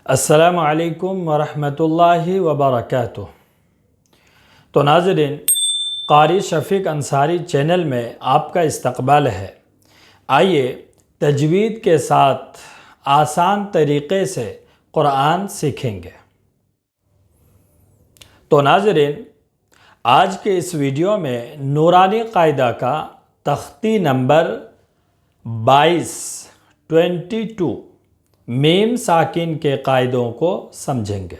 السلام علیکم ورحمۃ اللہ وبرکاتہ۔ تو ناظرین، قاری شفیق انصاری چینل میں آپ کا استقبال ہے۔ آئیے تجوید کے ساتھ آسان طریقے سے قرآن سیکھیں گے۔ تو ناظرین، آج کے اس ویڈیو میں نورانی قاعدہ کا تختی نمبر 22 میم ساکن کے قاعدوں کو سمجھیں گے۔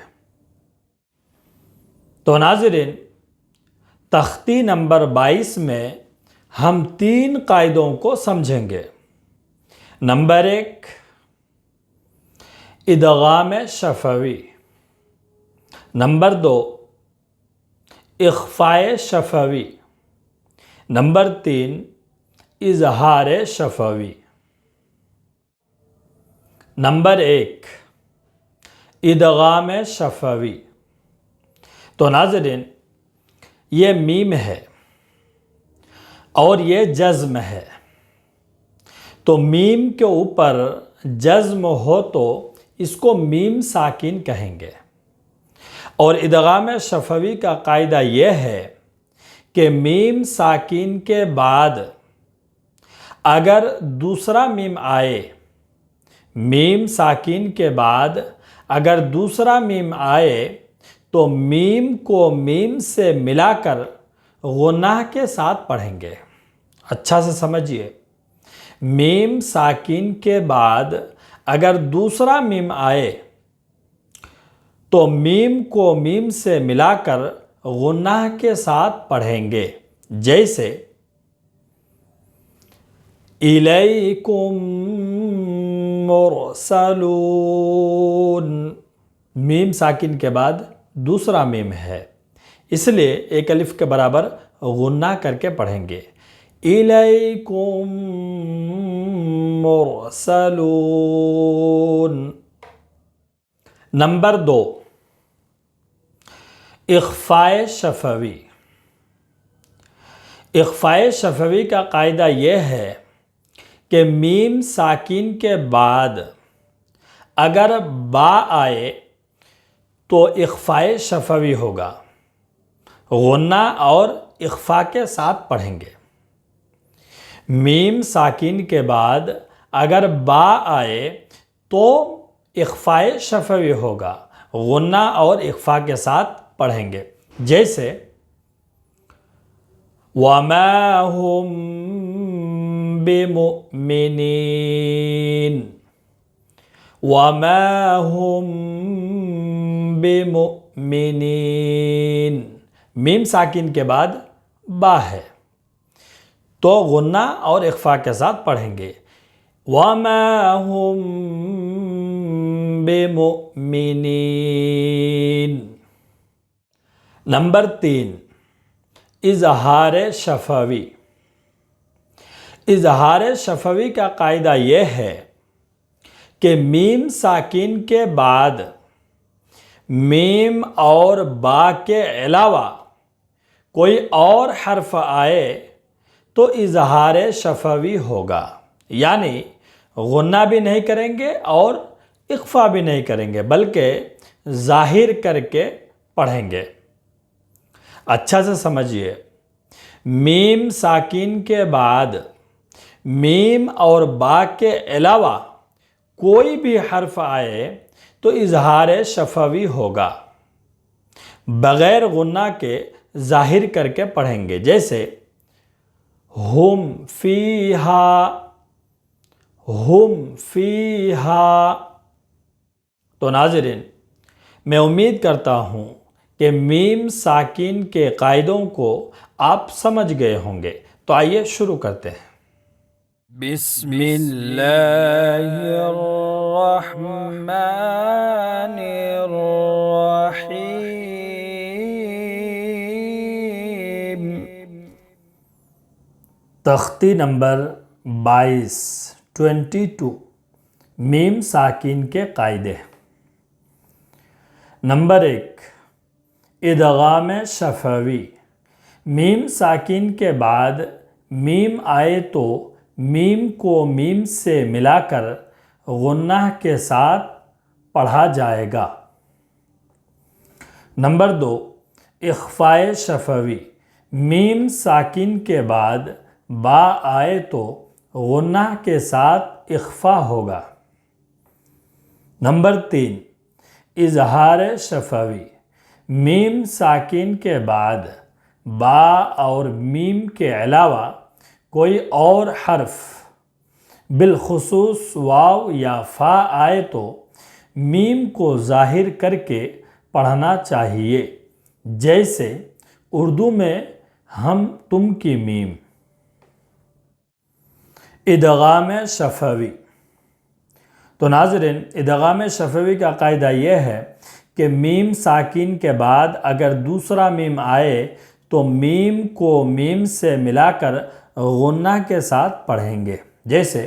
تو ناظرین، تختی نمبر 22 میں ہم 3 قاعدوں کو سمجھیں گے۔ نمبر 1، ادغام شفوی۔ نمبر 2، اخفاء شفوی۔ نمبر 3، اظہار شفوی۔ نمبر 1، ادغام شفوی۔ تو ناظرین، یہ میم ہے اور یہ جزم ہے۔ تو میم کے اوپر جزم ہو تو اس کو میم ساکن کہیں گے۔ اور ادغام شفوی کا قاعدہ یہ ہے کہ میم ساکن کے بعد اگر دوسرا میم آئے، میم ساکن کے بعد اگر دوسرا میم آئے تو میم کو میم سے ملا کر غنہ کے ساتھ پڑھیں گے۔ اچھا سے سمجھیے، میم ساکن کے بعد اگر دوسرا میم آئے تو میم کو میم سے ملا کر غنہ کے ساتھ پڑھیں گے۔ جیسے الیکم مرسلون، میم ساکن کے بعد دوسرا میم ہے، اس لیے ایک الف کے برابر غنہ کر کے پڑھیں گے۔ الیکم مرسلون۔ نمبر 2، اخفاء شفوی۔ اخفاء شفوی کا قاعدہ یہ ہے کہ میم ساکن کے بعد اگر با آئے تو اخفاء شفوی ہوگا، غنہ اور اخفاء کے ساتھ پڑھیں گے۔ میم ساکن کے بعد اگر با آئے تو اخفاء شفوی ہوگا، غنہ اور اخفاء کے ساتھ پڑھیں گے۔ جیسے وَمَا هُمْ بِمُؤْمِنِينَ، وَمَا هُمْ بِمُؤْمِنِينَ، میم ساکن کے بعد با ہے تو غنہ اور اخفاء کے ساتھ پڑھیں گے۔ وَمَا هُمْ بِمُؤْمِنِينَ۔ نمبر 3، اظہار شفوی۔ اظہار شفوی کا قاعدہ یہ ہے کہ میم ساکن کے بعد میم اور با کے علاوہ کوئی اور حرف آئے تو اظہار شفوی ہوگا، یعنی غنہ بھی نہیں کریں گے اور اخفاء بھی نہیں کریں گے بلکہ ظاہر کر کے پڑھیں گے۔ اچھا سے سمجھیے، میم ساکن کے بعد میم اور با کے علاوہ کوئی بھی حرف آئے تو اظہار شفوی ہوگا، بغیر غنہ کے ظاہر کر کے پڑھیں گے۔ جیسے ہم فیہا، ہم فیہا۔ تو ناظرین، میں امید کرتا ہوں کہ میم ساکن کے قاعدوں کو آپ سمجھ گئے ہوں گے۔ تو آئیے شروع کرتے ہیں۔ بسم اللہ الرحمن الرحیم۔ تختی نمبر 22 میم ساکن کے قاعدے۔ نمبر 1، ادغام شفوی۔ میم ساکن کے بعد میم آئے تو میم کو میم سے ملا کر غنہ کے ساتھ پڑھا جائے گا۔ نمبر 2، اخفائے شفوی، میم ساکن کے بعد با آئے تو غنہ کے ساتھ اخفا ہوگا۔ نمبر 3، اظہار شفوی، میم ساکن کے بعد با اور میم کے علاوہ کوئی اور حرف بالخصوص واو یا فا آئے تو میم کو ظاہر کر کے پڑھنا چاہیے، جیسے اردو میں ہم تم کی میم۔ ادغام شفوی، تو ناظرین ادغام شفوی کا قاعدہ یہ ہے کہ میم ساکن کے بعد اگر دوسرا میم آئے تو میم کو میم سے ملا کر غنہ کے ساتھ پڑھیں گے، جیسے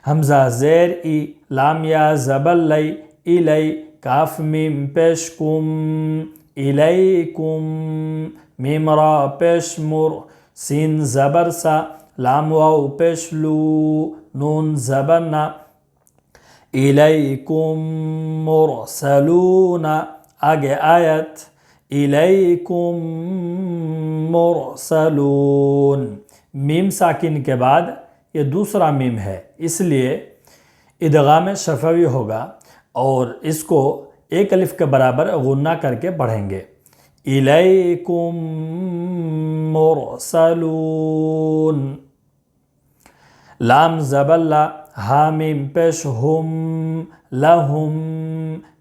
حمزہ زیر ای، لام یا زبر لئی، الی، کاف میم پیش کم، الیکم، میم را پیش مر، سین زبر سا، لام واو پیش لو، نون زبر نا، الیکم مرسلون۔ آگے آیت الیکم مرسلون، میم ساکن کے بعد یہ دوسرا میم ہے، اس لیے ادغام شفوی ہوگا اور اس کو ایک الف کے برابر غنہ کر کے پڑھیں گے، الیکم مرسلون۔ لام زبر لا، ہا میم پیش ہم، لہم،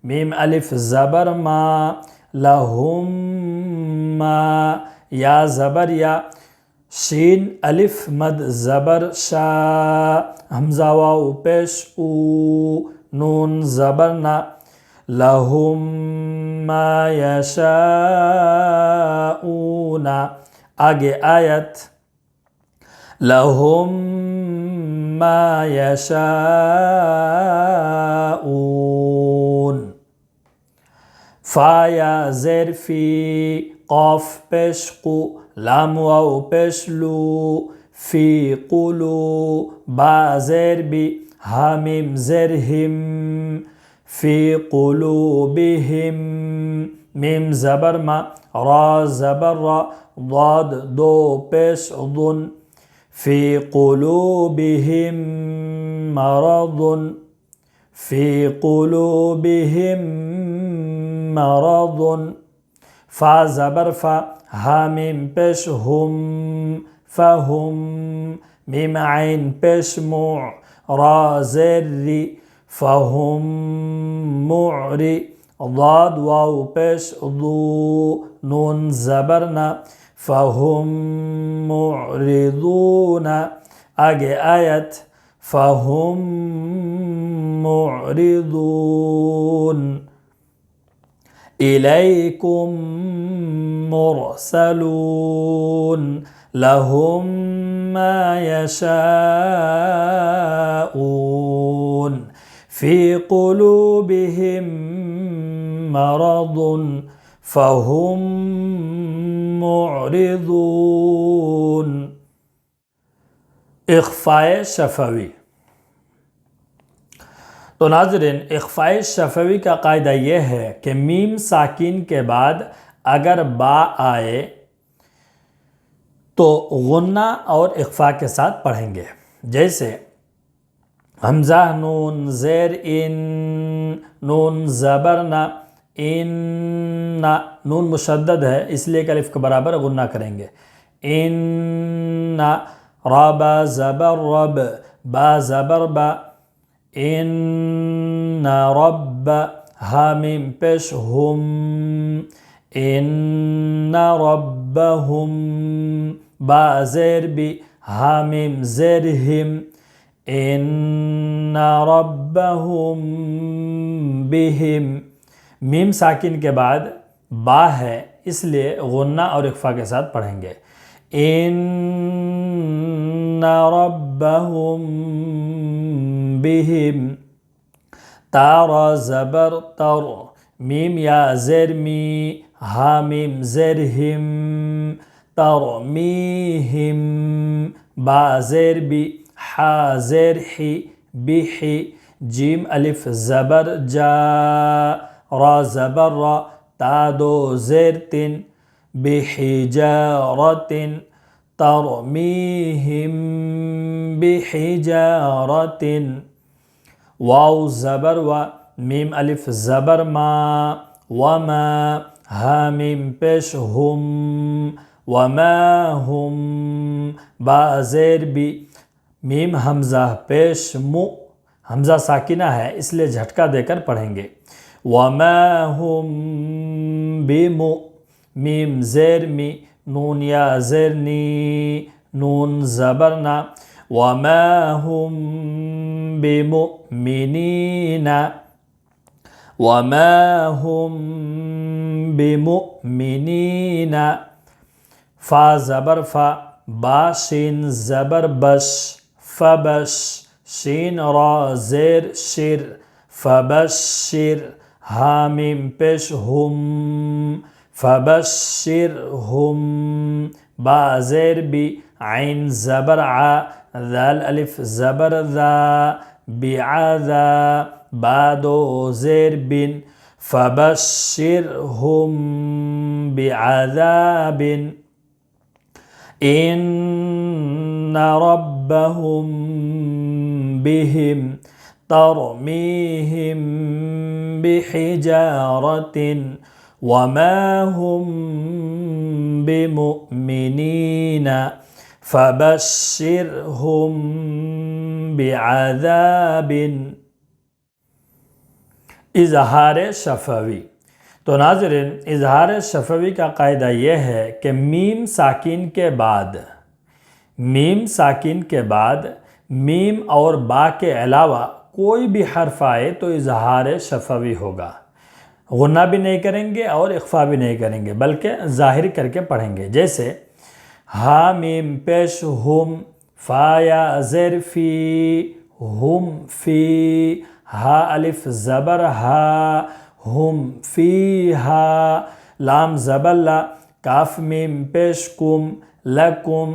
میم الف زبر ما، لہم ما، یا زبر یا، شین الف مد زبر شا، حمزہ واو پیش او، نون زبر نا، لہم ما یشاؤون۔ آگے آیت لہم ما یشاؤون۔ فا یا زیر فی، قاف پیش قو، لام واو پیش لو، فی قلو، با زیر بی، ہا میم زیر ہم، فی قلوبہم، میم زبر ما، را زبر را، ضاد دو پیش ضن، فی قلوبہم مرض، فی قلوبہم مرض۔ فا زبر فا، ہا میم پیش ہم، فہم، میم عین پیش مع، را زیر ری، فہم معری، ضاد واو پیش ضو، نون زبر نا، فہم معرضون۔ آگے آیت فہم معرضون۔ الیکم مرسلون، لہم ما یشاؤون، فی قلوبہم مرض، فہم معرضون۔ اخفائے شفوی، تو ناظرین اخفائے شفوی کا قاعدہ یہ ہے کہ میم ساکن کے بعد اگر با آئے تو غنہ اور اخفا کے ساتھ پڑھیں گے، جیسے حمزہ نون زیر ان، نون زبر نا، ان، نون مشدد ہے اس لیے کہ الف کے برابر غنہ کریں گے، ان، را با زبر رب، با زبر با، ان رب، ہا میم پیش ہم، ان ربہم، با زیر بی، ہا میم زیر ہم، ان ربہم بہم، میم ساکن کے بعد با ہے اس لیے غنہ اور اخفا کے ساتھ پڑھیں گے، ان ربہم بہم۔ تا را زبر تر، میم یا زیر می، ہا میم زیر ہم، ترمیہم، با زیر بی، ہا زیر حی، بحی، جیم الف زبر جا، را زبر را، تا دو زیر تن، بحجارت ترمیہم بحجارت، واو زبر و، میم الف زبر ما، وما، ہا میم پیش ہم، وما ہم، با زیر بی، میم حمزہ پیش مو، حمزہ ساکنہ ہے اس لیے جھٹکا دے کر پڑھیں گے، وما ہم بمو، میم زیر می، نون یا زیر نی، نون زبر نا، وما ہم بمؤمنین، وما ہم بمؤمنین، فا زبر فا، با شین زبر بش، فبش، شین را زیر شر، فبشر، ہا میم پیش ہم، فبشرہم، با زیر بی، عین زبر ع، ذال الف زبر ذا، بعذا، با دو زیر بن، فبشرہم بعذاب، ان ربهم بهم ترمیہم بحجارت وما هم بمؤمنین فبشرهم بعذاب۔ اظہار شفوی۔ تو ناظرین اظہار شفوی کا قاعدہ یہ ہے کہ میم ساکن کے بعد میم اور با کے علاوہ کوئی بھی حرف آئے تو اظہار شفوی ہوگا، غنہ بھی نہیں کریں گے اور اخفا بھی نہیں کریں گے بلکہ ظاہر کر کے پڑھیں گے، جیسے ہا میم پیش ہم، فا یا زیر فی، ہم فی، ہا الف زبر ہا، ہم فی ہا، لام زبر لا، کاف میم پیش کم، لکم،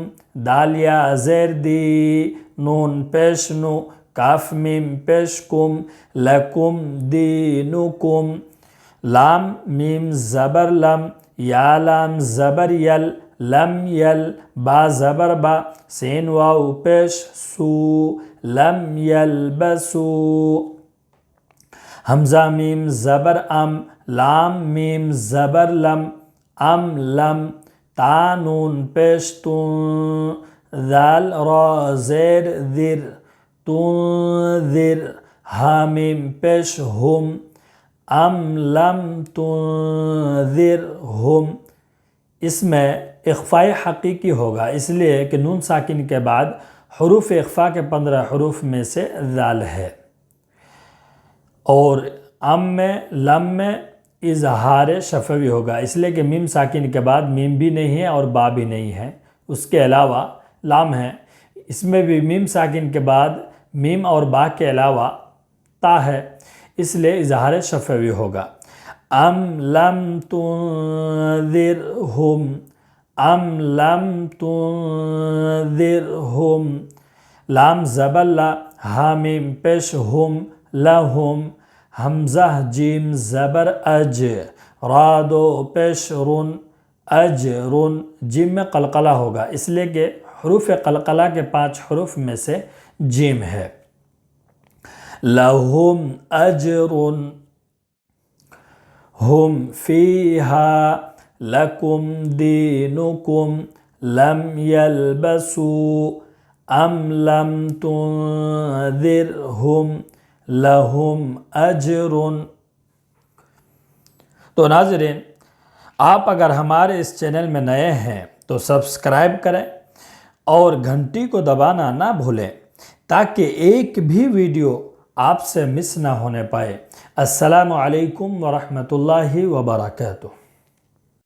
دال یا زیر دی، نون پیش نو، کاف میم پیش کم، لکم دینکم، لام میم زبر لم، یا لام زبر یل، لم یل، با زبر با، سین واو پیش سو، لم یلبسو، حمزہ میم زبر ام، لام میم زبر لم، ام لم، تا نون پیش تون، ذال را زیر ذر، تنذر، ہا میم پیش ہم، ام لم تنذرہم، اس میں اخفاء حقیقی ہوگا اس لیے کہ نون ساکن کے بعد حروف اخفاء کے 15 حروف میں سے ذال ہے، اور ام میں لم میں اظہار شفوی ہوگا اس لیے کہ میم ساکن کے بعد میم بھی نہیں ہے اور با بھی نہیں ہے، اس کے علاوہ لام ہے، اس میں بھی میم ساکن کے بعد میم اور با کے علاوہ تا ہے اس لیے اظہار شفوی ہوگا، ام لم تنذرہم، ام لم تنذرہم، لام زبر لا، ہا میم پیش ہم، لہم، حمزہ جیم زبر اج، را دو پیش رن، اجرن، جیم میں قلقلہ ہوگا اس لیے کہ حروف قلقلہ کے 5 حروف میں سے جیم ہے، لہم اجرن، ہم فیہا، لکم دینکم، لم یلبسوا، ام لم تنذرہم، لہم اجرن۔ تو ناظرین آپ اگر ہمارے اس چینل میں نئے ہیں تو سبسکرائب کریں اور گھنٹی کو دبانا نہ بھولیں تاکہ ایک بھی ویڈیو آپ سے مس نہ ہونے پائے۔ السلام علیکم ورحمۃ اللہ وبرکاتہ۔